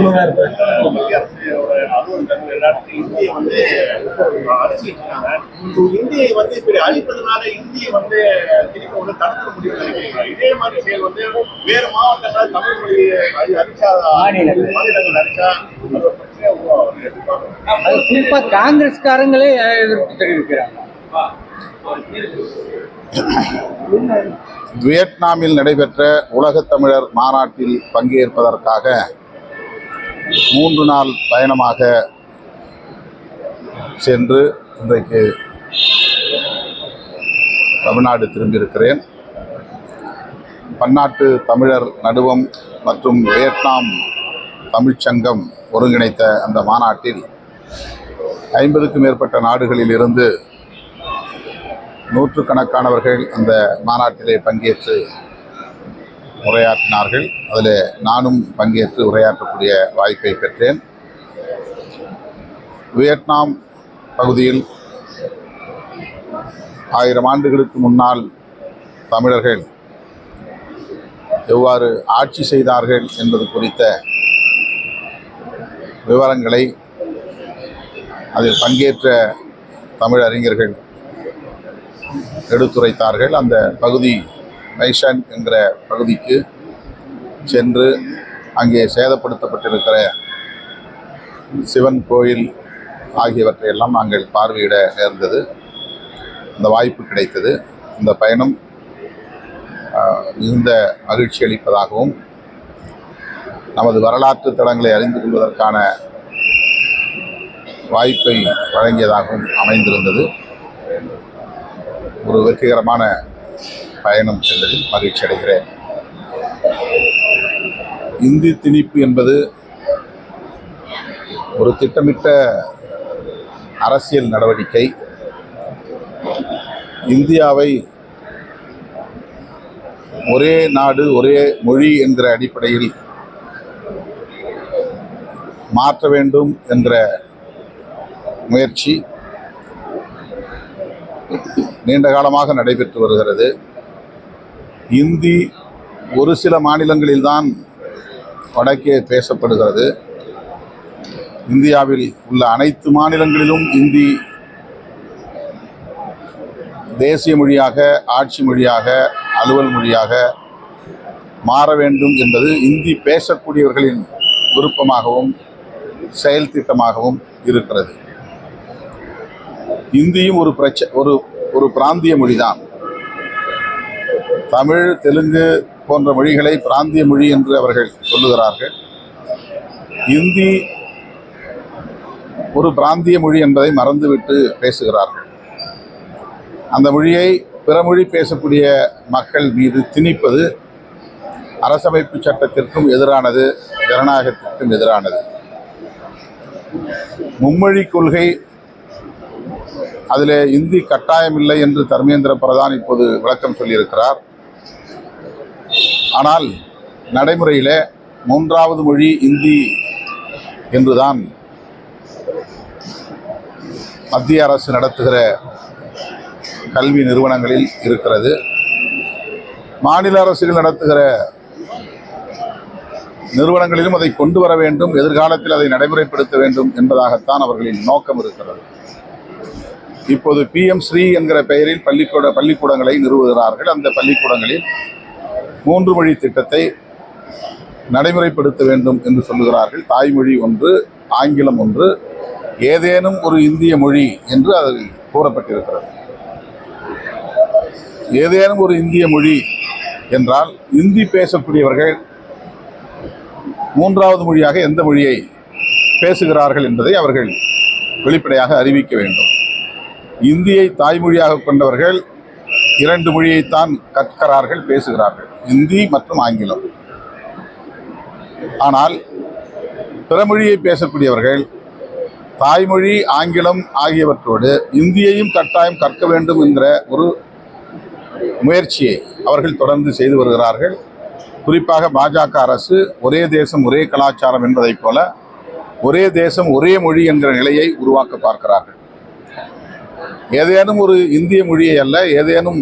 மத்திய அரசோட அலுவலகங்கள் எல்லாத்தையும் இந்தியை வந்து அழிச்சிட்டு இருக்காங்க. இந்தியை வந்து இப்படி அழிப்பதனால இந்தியை வந்து திருப்பி வந்து தடுக்க முடியும்னு நினைக்கிறீங்களா? இதே மாதிரி செயல் வந்து வேறு மாவட்டங்கள் தமிழ் மொழி அழிச்சாத மாநிலங்கள் அழிச்சா அது ஒரு பிரச்சனையா உருவாகும். குறிப்பா காங்கிரஸ்காரங்களே எதிர்ப்பு தெரிவிக்கிறாங்க. வியட்நாமில் நடைபெற்ற உலகத் தமிழர் மாநாட்டில் பங்கேற்பதற்காக 3 நாள் பயணமாக சென்று இன்றைக்கு தமிழ்நாடு திரும்பியிருக்கிறேன். பன்னாட்டு தமிழர் நடுவம் மற்றும் வியட்நாம் தமிழ்ச்சங்கம் ஒருங்கிணைத்த அந்த மாநாட்டில் 50க்கும் மேற்பட்ட நாடுகளில் இருந்து நூற்றுக்கணக்கானவர்கள் அந்த மாநாட்டிலே பங்கேற்று உரையாற்றினார்கள். அதில் நானும் பங்கேற்று உரையாற்றக்கூடிய வாய்ப்பை பெற்றேன். வியட்நாம் பகுதியில் 1000 ஆண்டுகளுக்கு முன்னால் தமிழர்கள் எவ்வாறு ஆட்சி செய்தார்கள் என்பது குறித்த விவரங்களை அதில் பங்கேற்ற தமிழறிஞர்கள் எடுத்துரைத்தார்கள். அந்த பகுதி மைஷன் என்கிற பகுதிக்கு சென்று அங்கே சேதப்படுத்தப்பட்டிருக்கிற சிவன் கோயில் ஆகியவற்றையெல்லாம் நாங்கள் பார்வையிட நேர்ந்தது. அந்த வாய்ப்பு கிடைத்தது. இந்த பயணம் மிகுந்த மகிழ்ச்சி அளிப்பதாகவும் நமது வரலாற்று தளங்களை அறிந்து கொள்வதற்கான வாய்ப்பை வழங்கியதாகவும் அமைந்திருந்தது. ஒரு வெற்றிகரமான பயணம் சென்றதில் மகிழ்ச்சி அடைகிறேன். இந்தி திணிப்பு என்பது ஒரு திட்டமிட்ட அரசியல் நடவடிக்கை. இந்தியாவை ஒரே நாடு ஒரே மொழி என்கிற அடிப்படையில் மாற்ற வேண்டும் என்ற முயற்சி நீண்ட காலமாக நடைபெற்று வருகிறது. இந்தி ஒரு சில மாநிலங்களில்தான் வடக்கே பேசப்படுகிறது. இந்தியாவில் உள்ள அனைத்து மாநிலங்களிலும் இந்தி தேசிய மொழியாக, ஆட்சி மொழியாக, அலுவல் மொழியாக மாற வேண்டும் என்பது இந்தி பேசக்கூடியவர்களின் விருப்பமாகவும் செயல் திட்டமாகவும் இருக்கிறது. இந்தியும் ஒரு பிராந்திய மொழிதான். தமிழ், தெலுங்கு போன்ற மொழிகளை பிராந்திய மொழி என்று அவர்கள் சொல்லுகிறார்கள். இந்தி ஒரு பிராந்திய மொழி என்பதை மறந்துவிட்டு பேசுகிறார்கள். அந்த மொழியை பிற மொழி பேசக்கூடிய மக்கள் மீது திணிப்பது அரசமைப்பு சட்டத்திற்கும் எதிரானது, ஜனநாயகத்திற்கும் எதிரானது. மும்மொழி கொள்கை, அதில் இந்தி கட்டாயமில்லை என்று தர்மேந்திர பிரதான் இப்போது விளக்கம் சொல்லியிருக்கிறார். ஆனால் நடைமுறையில் 3வது மொழி இந்தி என்றுதான் மத்திய அரசு நடத்துகிற கல்வி நிறுவனங்களில் இருக்கிறது. மாநில அரசுகள் நடத்துகிற நிறுவனங்களிலும் அதை கொண்டு வர வேண்டும், எதிர்காலத்தில் அதை நடைமுறைப்படுத்த வேண்டும் என்பதாகத்தான் அவர்களின் நோக்கம் இருக்கிறது. இப்போது PM ஸ்ரீ என்கிற பெயரில் பள்ளிக்கூடங்களை நிறுவுகிறார்கள். அந்த பள்ளிக்கூடங்களில் 3 மொழி திட்டத்தை நடைமுறைப்படுத்த வேண்டும் என்று சொல்லுகிறார்கள். தாய்மொழி ஒன்று, ஆங்கிலம் ஒன்று, ஏதேனும் ஒரு இந்திய மொழி என்று அதில் கூறப்பட்டிருக்கிறது. ஏதேனும் ஒரு இந்திய மொழி என்றால் இந்தி பேசக்கூடியவர்கள் 3வது மொழியாக எந்த மொழியை பேசுகிறார்கள் என்பதை அவர்கள் வெளிப்படையாக அறிவிக்க வேண்டும். இந்தியை தாய்மொழியாக கொண்டவர்கள் 2 மொழியைத்தான் கற்கிறார்கள், பேசுகிறார்கள், இந்தி மற்றும் ஆங்கிலம். ஆனால் பிற மொழியை பேசக்கூடியவர்கள் தாய்மொழி, ஆங்கிலம் ஆகியவற்றோடு இந்தியையும் கட்டாயம் கற்க வேண்டும் என்கிற ஒரு முயற்சியை அவர்கள் தொடர்ந்து செய்து வருகிறார்கள். குறிப்பாக பாஜக அரசு ஒரே தேசம் ஒரே கலாச்சாரம் என்பதைப் போல ஒரே தேசம் ஒரே மொழி என்கிற நிலையை உருவாக்க பார்க்கிறார்கள். ஏதேனும் ஒரு இந்திய மொழியை அல்ல, ஏதேனும்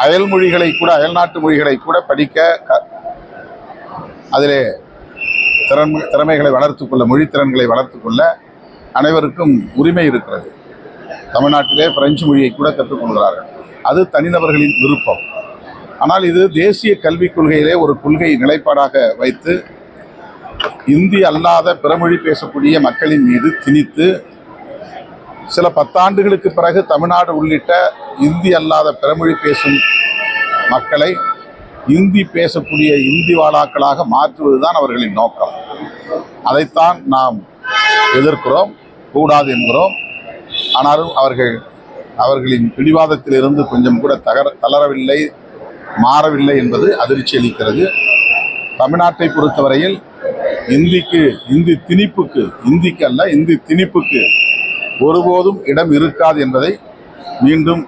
அயல் மொழிகளை கூட, அயல்நாட்டு மொழிகளை கூட படிக்க அதிலே திறமைகளை வளர்த்துக்கொள்ள, மொழி திறன்களை வளர்த்துக்கொள்ள அனைவருக்கும் உரிமை இருக்கிறது. தமிழ்நாட்டிலே பிரெஞ்சு மொழியை கூட கற்றுக்கொள்கிறார்கள். அது தனிநபர்களின் விருப்பம். ஆனால் இது தேசிய கல்விக் கொள்கையிலே ஒரு கொள்கை நிலைப்பாடாக வைத்து இந்தி அல்லாத பிறமொழி பேசக்கூடிய மக்களின் மீது திணித்து சில 10 ஆண்டுகளுக்கு பிறகு தமிழ்நாடு உள்ளிட்ட இந்தி அல்லாத பிறமொழி பேசும் மக்களை இந்தி பேசக்கூடிய இந்தி வாழாக்களாக மாற்றுவதுதான் அவர்களின் நோக்கம். அதைத்தான் நாம் எதிர்க்கிறோம், கூடாது என்கிறோம். ஆனாலும் அவர்களின் பிடிவாதத்திலிருந்து கொஞ்சம் கூட தளரவில்லை, மாறவில்லை என்பது அதிர்ச்சி அளிக்கிறது. தமிழ்நாட்டை பொறுத்தவரையில் இந்தி திணிப்புக்கு ஒருபோதும் இடம் இருக்காது என்பதை மீண்டும்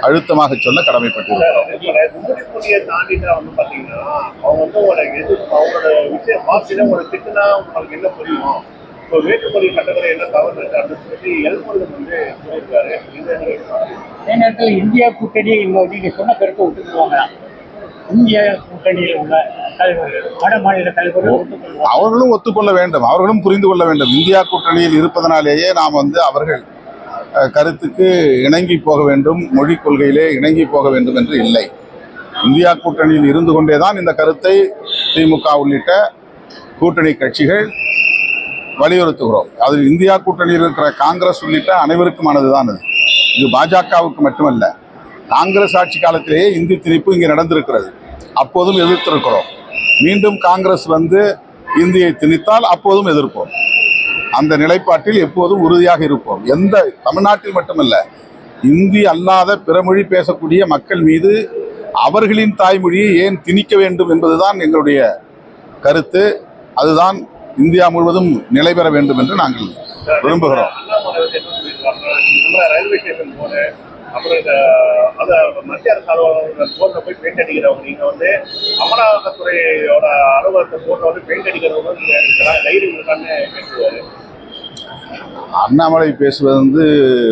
அழுத்தமாக சொல்ல கடமைப்பட்டிருக்கிறோம். இந்தியா கூட்டணி நீங்க சொன்ன கருத்தை ஒத்துக்குவாங்க. இந்திய கூட்டணியில் உள்ள தலைவர்கள், வட மாநில தலைவர்கள் அவர்களும் ஒத்துக்கொள்ள வேண்டும், அவர்களும் புரிந்து கொள்ள வேண்டும். இந்தியா கூட்டணியில் இருப்பதனாலேயே நாம் அவர்கள் கருத்துக்கு இணங்கி போக வேண்டும், மொழி கொள்கையிலே இணங்கி போக வேண்டும் என்று இல்லை. இந்தியா கூட்டணியில் இருந்து கொண்டேதான் இந்த கருத்தை திமுக உள்ளிட்ட கூட்டணி கட்சிகள் வலியுறுத்துகிறோம். அதில் இந்தியா கூட்டணியில் இருக்கிற காங்கிரஸ் உள்ளிட்ட அனைவருக்குமானதுதான் அது. இது பாஜகவுக்கு மட்டுமல்ல. காங்கிரஸ் ஆட்சி காலத்திலேயே இந்தி திணிப்பு இங்கே நடந்திருக்கிறது, அப்போதும் எதிர்த்திருக்கிறோம். மீண்டும் காங்கிரஸ் இந்தியை திணித்தால் அப்போதும் எதிர்ப்போம். அந்த நிலைப்பாட்டில் எப்போதும் உறுதியாக இருப்போம். தமிழ்நாட்டில் மட்டுமல்ல, இந்தி அல்லாத பிறமொழி பேசக்கூடிய மக்கள் மீது அவர்களின் தாய்மொழியை ஏன் திணிக்க வேண்டும் என்பதுதான் எங்களுடைய கருத்து. அதுதான் இந்தியா முழுவதும் நிலை பெற வேண்டும் என்று நாங்கள் விரும்புகிறோம். அப்புறம் மத்திய அரசு அலுவலகம் போர்ல போய் பெயிண்ட் அடிக்கிறவங்க, நீங்க அமலாக்கத்துறையோட அலுவலகத்தை போர்ல பெயிண்ட் அடிக்கிறவங்க தைரியம் இருக்கான்னு கேட்டுருவாரு. அண்ணாமலை பேசுவது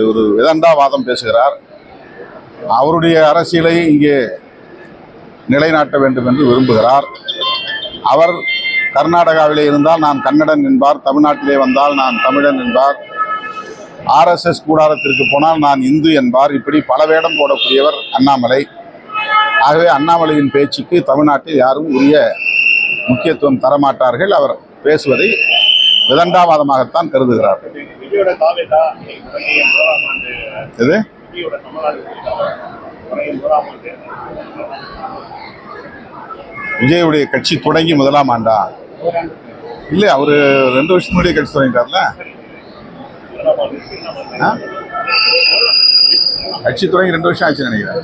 ஒரு விதண்டாவாதம் பேசுகிறார். அவருடைய அரசியலை இங்கே நிலைநாட்ட வேண்டும் என்று விரும்புகிறார். அவர் கர்நாடகாவிலே இருந்தால் நான் கன்னடன் என்பார், தமிழ்நாட்டிலே வந்தால் நான் தமிழன் என்பார், RSS கூடாரத்திற்கு போனால் நான் இந்து என்பார். இப்படி பல வேடம் போடக்கூடியவர் அண்ணாமலை. ஆகவே அண்ணாமலையின் பேச்சுக்கு தமிழ்நாட்டில் யாரும் உரிய முக்கியத்துவம் தரமாட்டார்கள். அவர் பேசுவதை விதண்டாவாதமாகத்தான் கருதுகிறார். இது விஜயுடைய கட்சி தொடங்கி 1ஆம் ஆண்டா? இல்லை, அவரு 2 வருஷம் முன்னாடியே கட்சி தொடங்கிட்டார்ல. கட்சி தொடங்கி 2 வருஷம் ஆச்சு நினைக்கிறேன்.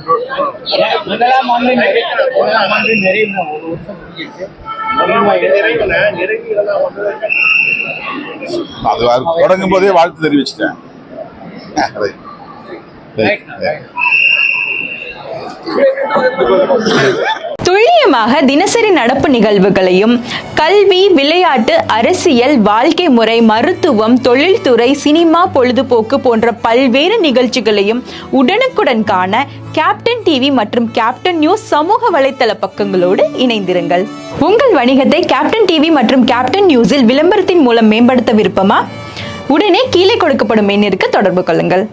அது தொடங்கும் போதே வாழ்த்து தெரிவிச்சிட்டேன். துல்லியமாக தினசரி நடப்பு நிகழ்வுகளையும் கல்வி, விளையாட்டு, அரசியல், வாழ்க்கை முறை, மருத்துவம், தொழில்துறை, சினிமா, பொழுதுபோக்கு போன்ற பல்வேறு நிகழ்ச்சிகளையும் உடனுக்குடன் காண கேப்டன் டிவி மற்றும் கேப்டன் நியூஸ் சமூக வலைத்தள பக்கங்களோடு இணைந்திருங்கள். உங்கள் வணிகத்தை கேப்டன் டிவி மற்றும் கேப்டன் நியூஸில் விளம்பரத்தின் மூலம் மேம்படுத்த விருப்பமா? உடனே கீழே கொடுக்கப்படும் எண்ணிற்கு தொடர்பு கொள்ளுங்கள்.